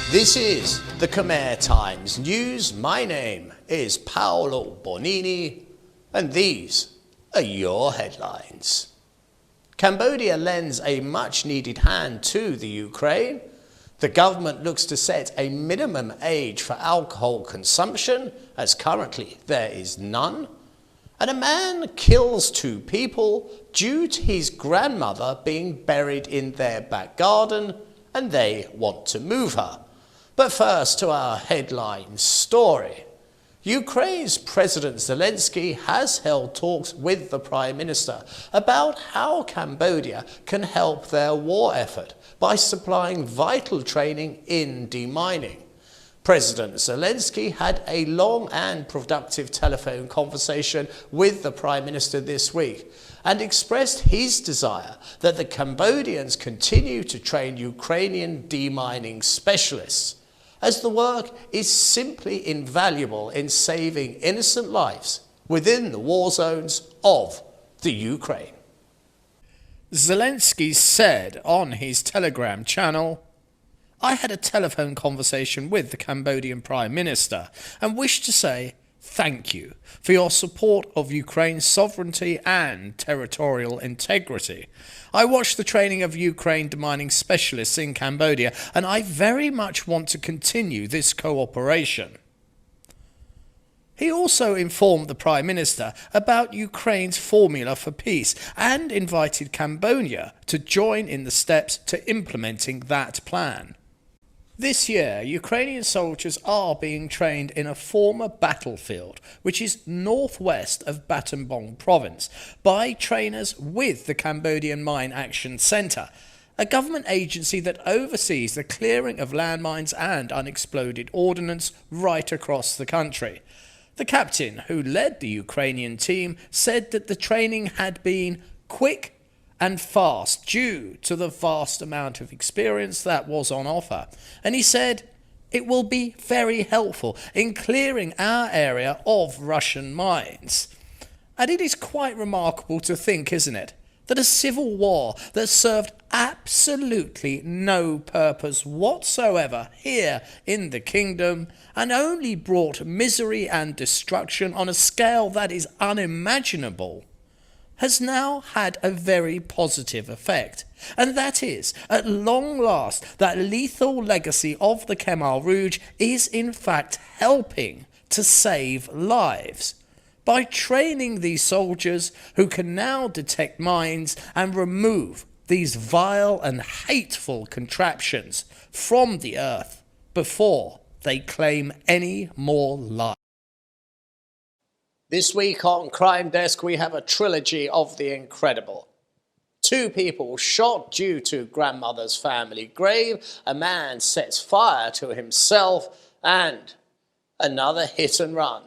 This is the Khmer Times News. My name is Paolo Bonini, and these are your headlines. Cambodia lends a much-needed hand to the Ukraine. The government looks to set a minimum age for alcohol consumption, as currently there is none. And a man kills 2 people due to his grandmother being buried in their back garden, and they want to move her. But first to our headline story. Ukraine's President Zelensky has held talks with the Prime Minister about how Cambodia can help their war effort by supplying vital training in demining. President Zelensky had a long and productive telephone conversation with the Prime Minister this week and expressed his desire that the Cambodians continue to train Ukrainian demining specialists, as the work is simply invaluable in saving innocent lives within the war zones of the Ukraine. Zelensky said on his Telegram channel, "I had a telephone conversation with the Cambodian Prime Minister and wish to say thank you for your support of Ukraine's sovereignty and territorial integrity. I watched the training of Ukraine demining specialists in Cambodia, and I very much want to continue this cooperation." He also informed the Prime Minister about Ukraine's formula for peace and invited Cambodia to join in the steps to implementing that plan. This year, Ukrainian soldiers are being trained in a former battlefield, which is northwest of Battambang province, by trainers with the Cambodian Mine Action Centre, a government agency that oversees the clearing of landmines and unexploded ordnance right across the country. The captain who led the Ukrainian team said that the training had been quick and fast due to the vast amount of experience that was on offer. And he said, "It will be very helpful in clearing our area of Russian mines." And it is quite remarkable to think, isn't it, that a civil war that served absolutely no purpose whatsoever here in the kingdom and only brought misery and destruction on a scale that is unimaginable has now had a very positive effect. And that is, at long last, that lethal legacy of the Khmer Rouge is in fact helping to save lives by training these soldiers who can now detect mines and remove these vile and hateful contraptions from the earth before they claim any more lives. This week on Crime Desk, we have a trilogy of the incredible. 2 people shot due to grandmother's family grave, a man sets fire to himself, and another hit and run,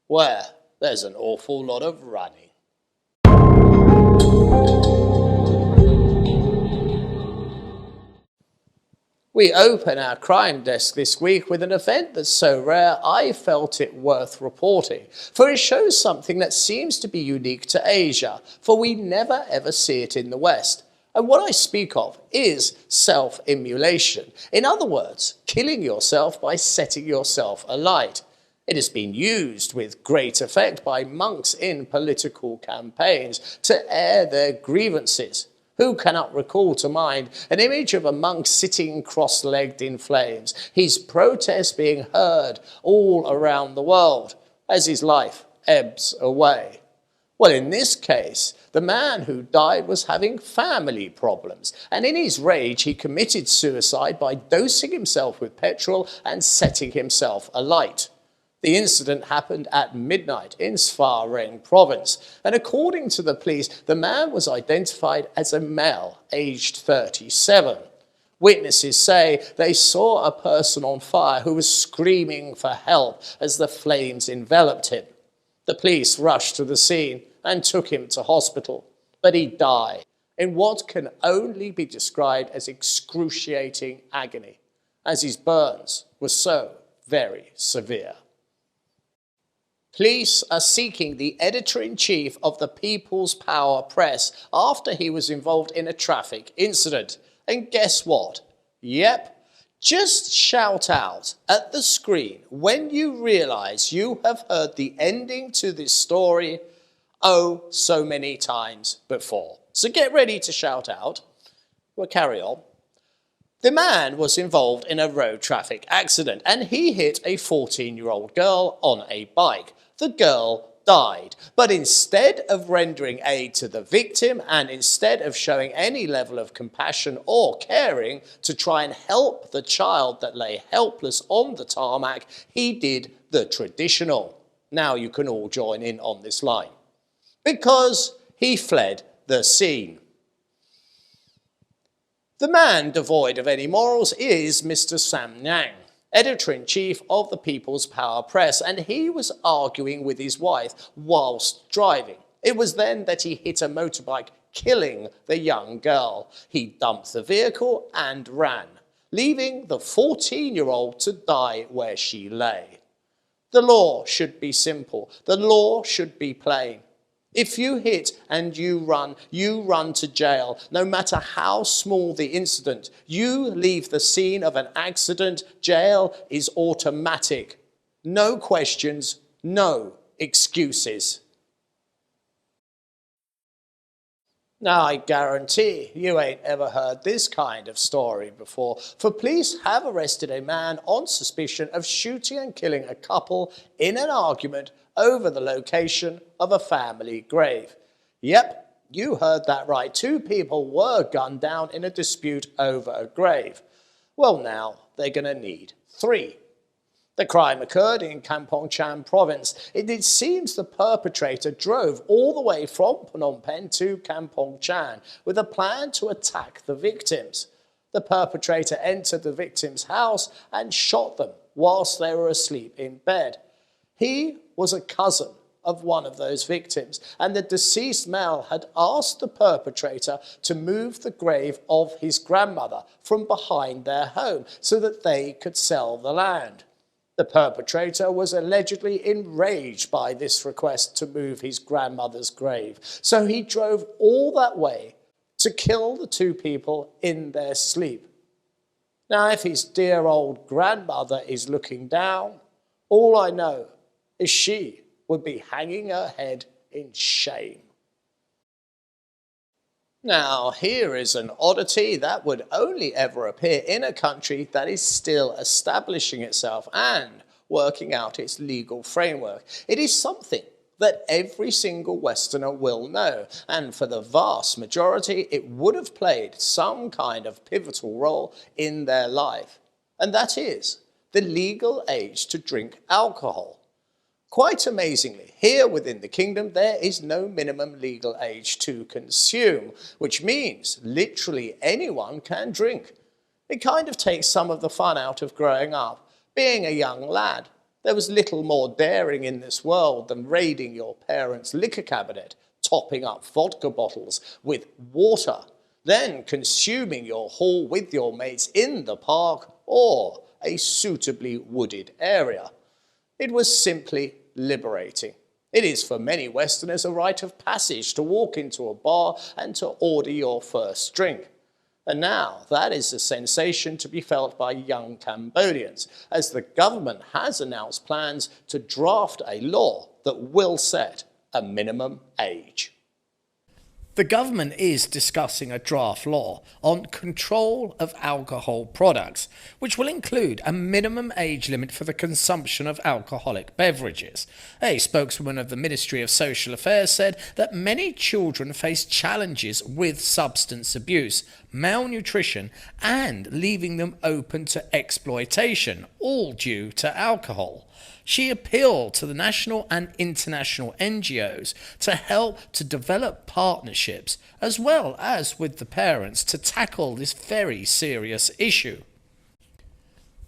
where there's an awful lot of running. We open our Crime Desk this week with an event that's so rare I felt it worth reporting, for it shows something that seems to be unique to Asia, for we never ever see it in the West. And what I speak of is self-immolation. In other words, killing yourself by setting yourself alight. It has been used with great effect by monks in political campaigns to air their grievances. Who cannot recall to mind an image of a monk sitting cross-legged in flames, his protest being heard all around the world as his life ebbs away? Well, in this case, the man who died was having family problems, and in his rage he committed suicide by dosing himself with petrol and setting himself alight. The incident happened at midnight in Sfa province, and according to the police, the man was identified as a male, aged 37. Witnesses say they saw a person on fire who was screaming for help as the flames enveloped him. The police rushed to the scene and took him to hospital, but he died in what can only be described as excruciating agony, as his burns were so very severe. Police are seeking the editor-in-chief of the People's Power Press after he was involved in a traffic incident. And guess what? Yep, Just shout out at the screen when you realise you have heard the ending to this story oh so many times before. So get ready to shout out. We'll carry on. The man was involved in a road traffic accident and he hit a 14-year-old girl on a bike. The girl died, but instead of rendering aid to the victim and instead of showing any level of compassion or caring to try and help the child that lay helpless on the tarmac, he did the traditional. Now you can all join in on this line. Because he fled the scene. The man devoid of any morals is Mr. Sam Nyang, editor-in-chief of the People's Power Press, and he was arguing with his wife whilst driving. It was then that he hit a motorbike, killing the young girl. He dumped the vehicle and ran, leaving the 14-year-old to die where she lay. The law should be simple. The law should be plain. If you hit and you run to jail. No matter how small the incident, you leave the scene of an accident, jail is automatic. No questions, no excuses. Now, I guarantee you ain't ever heard this kind of story before, for police have arrested a man on suspicion of shooting and killing a couple in an argument over the location of a family grave. Yep, you heard that right. 2 people were gunned down in a dispute over a grave. Well, now they're going to need 3. The crime occurred in Kampong Cham province. It seems the perpetrator drove all the way from Phnom Penh to Kampong Cham with a plan to attack the victims. The perpetrator entered the victims' house and shot them whilst they were asleep in bed. He was a cousin of one of those victims, and the deceased male had asked the perpetrator to move the grave of his grandmother from behind their home so that they could sell the land. The perpetrator was allegedly enraged by this request to move his grandmother's grave, so he drove all that way to kill the 2 people in their sleep. Now, if his dear old grandmother is looking down, all I know is she would be hanging her head in shame. Now, here is an oddity that would only ever appear in a country that is still establishing itself and working out its legal framework. It is something that every single Westerner will know, and for the vast majority, it would have played some kind of pivotal role in their life, and that is the legal age to drink alcohol. Quite amazingly, here within the kingdom, there is no minimum legal age to consume, which means literally anyone can drink. It kind of takes some of the fun out of growing up. Being a young lad, there was little more daring in this world than raiding your parents' liquor cabinet, topping up vodka bottles with water, then consuming your haul with your mates in the park or a suitably wooded area. It was simply liberating. It is for many Westerners a rite of passage to walk into a bar and to order your first drink. And now that is a sensation to be felt by young Cambodians, as the government has announced plans to draft a law that will set a minimum age. The government is discussing a draft law on control of alcohol products, which will include a minimum age limit for the consumption of alcoholic beverages. A spokeswoman of the Ministry of Social Affairs said that many children face challenges with substance abuse, malnutrition, and leaving them open to exploitation, all due to alcohol. She appealed to the national and international NGOs to help to develop partnerships as well as with the parents to tackle this very serious issue.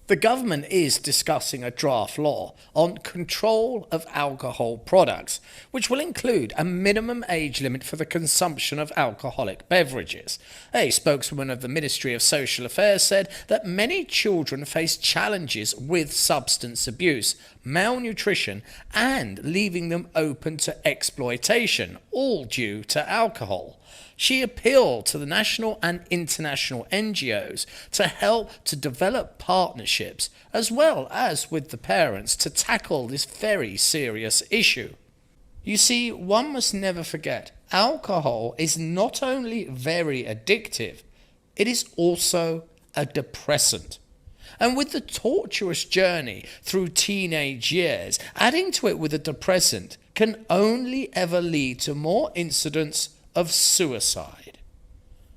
The government is discussing a draft law on control of alcohol products, which will include a minimum age limit for the consumption of alcoholic beverages. A spokeswoman of the Ministry of Social Affairs said that many children face challenges with substance abuse, malnutrition, and leaving them open to exploitation, all due to alcohol. She appealed to the national and international NGOs to help to develop partnerships as well as with the parents to tackle this very serious issue. You see, one must never forget, alcohol is not only very addictive, it is also a depressant. And with the torturous journey through teenage years, adding to it with a depressant can only ever lead to more incidents of suicide.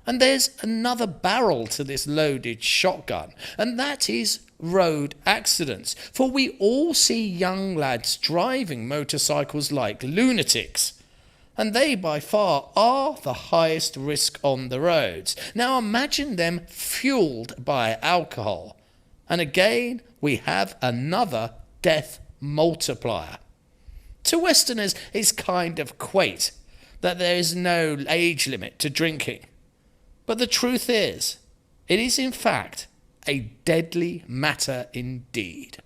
And there's another barrel to this loaded shotgun, and that is road accidents. For we all see young lads driving motorcycles like lunatics, and they by far are the highest risk on the roads. Now imagine them fueled by alcohol, and again we have another death multiplier. To Westerners it's kind of quaint that there is no age limit to drinking. But the truth is, it is in fact a deadly matter indeed.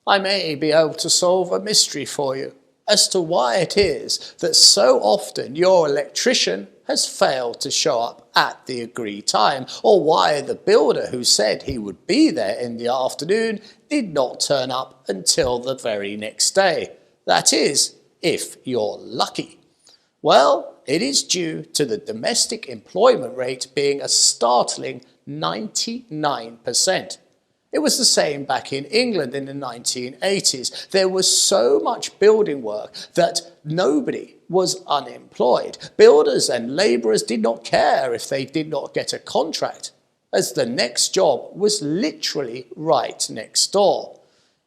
I may be able to solve a mystery for you as to why it is that so often your electrician has failed to show up at the agreed time, or why the builder who said he would be there in the afternoon did not turn up until the very next day. That is, if you're lucky. Well, it is due to the domestic employment rate being a startling 99%. It was the same back in England in the 1980s. There was so much building work that nobody was unemployed. Builders and labourers did not care if they did not get a contract, as the next job was literally right next door.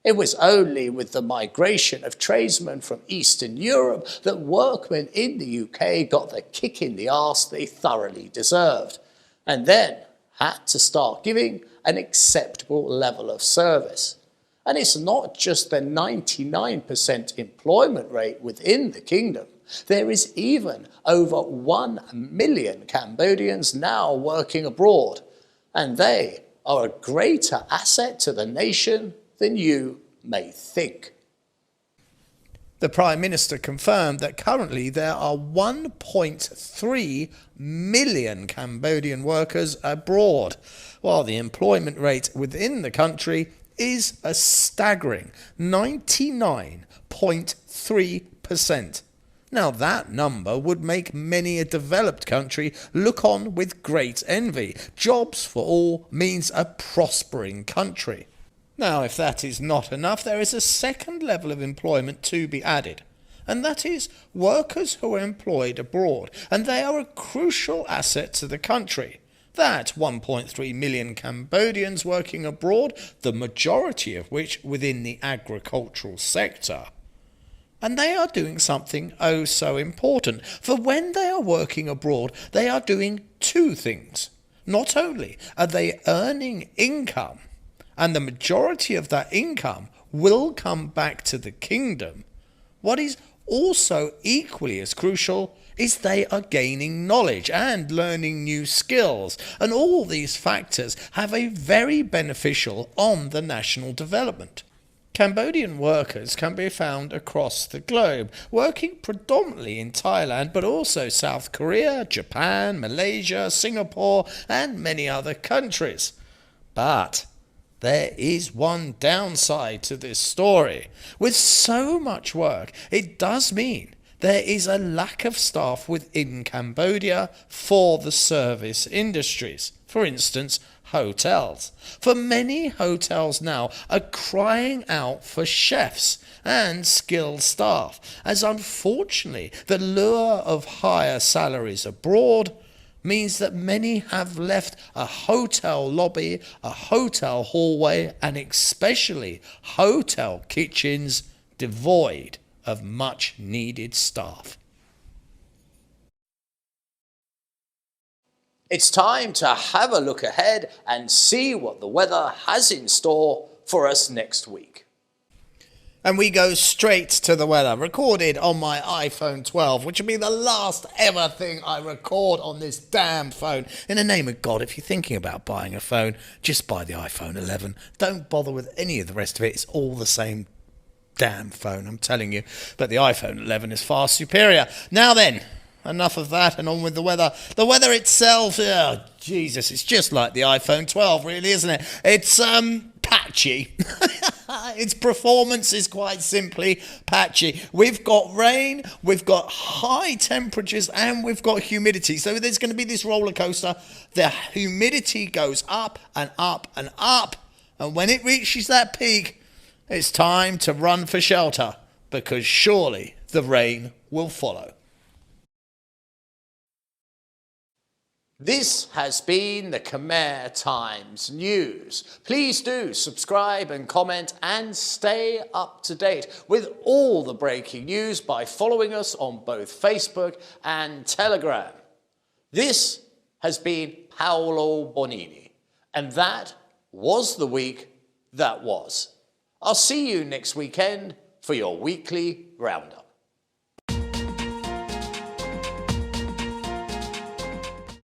It was only with the migration of tradesmen from Eastern Europe that workmen in the UK got the kick in the arse they thoroughly deserved, and then had to start giving an acceptable level of service. And it's not just the 99% employment rate within the kingdom. There is even over 1 million Cambodians now working abroad, and they are a greater asset to the nation than you may think. The Prime Minister confirmed that currently there are 1.3 million Cambodian workers abroad, while the employment rate within the country is a staggering 99.3%. Now that number would make many a developed country look on with great envy. Jobs for all means a prospering country. Now, if that is not enough, there is a second level of employment to be added, and that is workers who are employed abroad, and they are a crucial asset to the country. That 1.3 million Cambodians working abroad, the majority of which within the agricultural sector. And they are doing something oh so important, for when they are working abroad, they are doing two things. Not only are they earning income, and the majority of that income will come back to the kingdom, what is also equally as crucial is they are gaining knowledge and learning new skills, and all these factors have a very beneficial on the national development. Cambodian workers can be found across the globe, working predominantly in Thailand, but also South Korea, Japan, Malaysia, Singapore, and many other countries. But there is one downside to this story. With so much work, it does mean there is a lack of staff within Cambodia for the service industries. For instance, hotels. For many hotels now are crying out for chefs and skilled staff, as unfortunately the lure of higher salaries abroad means that many have left a hotel lobby, a hotel hallway, and especially hotel kitchens devoid of much needed staff. It's time to have a look ahead and see what the weather has in store for us next week. And we go straight to the weather, recorded on my iPhone 12, which will be the last ever thing I record on this damn phone. In the name of God, if you're thinking about buying a phone, just buy the iPhone 11. Don't bother with any of the rest of it. It's all the same damn phone, I'm telling you. But the iPhone 11 is far superior. Now then, enough of that and on with the weather. The weather itself, oh, Jesus, it's just like the iPhone 12, really, isn't it? It's, patchy. Its performance is quite simply patchy. We've got rain, we've got high temperatures, and we've got humidity. So there's going to be this roller coaster. The humidity goes up and up and up. And when it reaches that peak, it's time to run for shelter, because surely the rain will follow. This has been the Khmer Times News. Please do subscribe and comment and stay up to date with all the breaking news by following us on both Facebook and Telegram. This has been Paolo Bonini, and that was the week that was. I'll see you next weekend for your weekly Roundup.